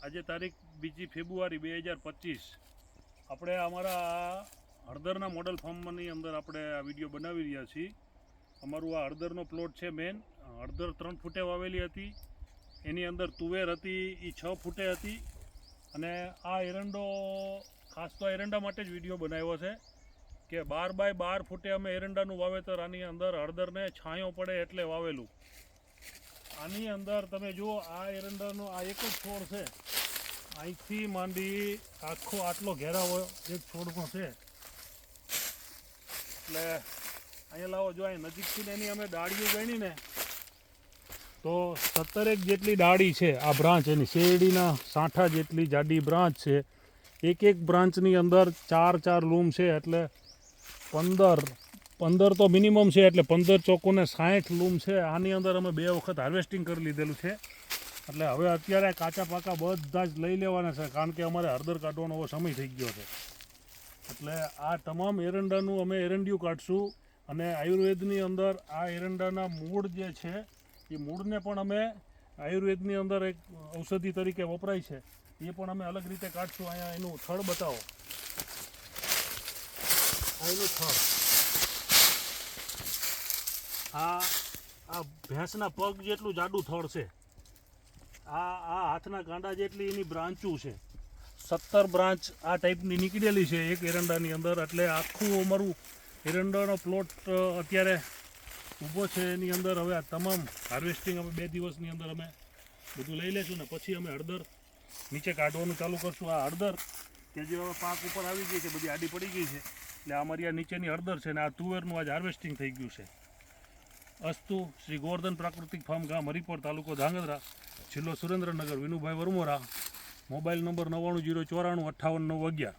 આજે તારીખ 2 ફેબ્રુઆરી 2025 આપણે અમારા હળદરના મોડલ ફાર્મની અંદર આપણે આ વિડીયો બનાવી રહ્યા છીએ. અમારું આ હળદરનો પ્લોટ છે. મેન હળદર 3 ફૂટે વાવેલી હતી. એની અંદર તુવેર હતી એ 6 ફૂટે હતી. અને આ એરંડો ખાસ તો એરંડા માટે જ વિડીયો બનાવ્યો છે કે 12 બાય 12 ફૂટે અમે એરંડાનું વાવેતર આની અંદર હળદરને છાંયો પડે એટલે વાવેલું. આની અંદર તમે જુઓ, આ એરંડાનો આ એક જ છોડ છે. અહીંથી માંડી આખો આટલો ઘેરાવો એક છોડનો છે. એટલે અહીંયા લાવો, જો અહીં નજીકથી એની અમે ડાળીઓ ગણીને તો 17 જેટલી ડાળી છે. આ બ્રાન્ચ એની શેરડીના સાંઠા જેટલી જાડી બ્રાન્ચ છે. એક બ્રાન્ચની અંદર 4 લૂમ છે. એટલે 15 તો મિનિમમ છે. એટલે 15 ચોકોને 60 લૂમ છે. આની અંદર અમે 2 વખત હાર્વેસ્ટિંગ કરી લીધેલું છે. એટલે હવે અત્યારે કાચા પાકા બધા જ લઈ લેવાના છે, કારણ કે અમારે હળદર કાઢવાનો હવે સમય થઈ ગયો છે. એટલે આ તમામ એરંડાનું અમે એરંડિયું કાઢશું. અને આયુર્વેદની અંદર આ એરંડાના મૂળ જે છે એ મૂળને પણ અમે આયુર્વેદની અંદર એક ઔષધિ તરીકે વપરાય છે, એ પણ અમે અલગ રીતે કાઢશું. અહીંયા એનું થડ બતાવો. આ એનું થડ, આ ભેંસના પગ જેટલું જાડું થડ છે. આ હાથના કાંડા જેટલી એની બ્રાન્ચું છે. 17 બ્રાન્ચ આ ટાઈપની નીકળેલી છે એક એરંડાની અંદર. એટલે આખું અમારું એરંડાનો પ્લોટ અત્યારે ઊભો છે. એની અંદર હવે આ તમામ હાર્વેસ્ટિંગ અમે 2 દિવસની અંદર અમે બધું લઈ લઈશું ને પછી અમે હળદર નીચે કાઢવાનું ચાલુ કરશું. આ હળદર કે જે હવે પાક ઉપર આવી ગઈ છે, બધી આડી પડી ગઈ છે. એટલે અમારી આ નીચેની હળદર છે ને આ તુવેરનું આજ હાર્વેસ્ટિંગ થઈ ગયું છે. અસ્તુ શ્રી ગોવર્ધન પ્રાકૃતિક ફાર્મ, ગામ હરિપોર, તાલુકો ધાંગધ્રા, જિલ્લો સુરેન્દ્રનગર. વિનુભાઈ વરમોરા. Mobile number 9904958911.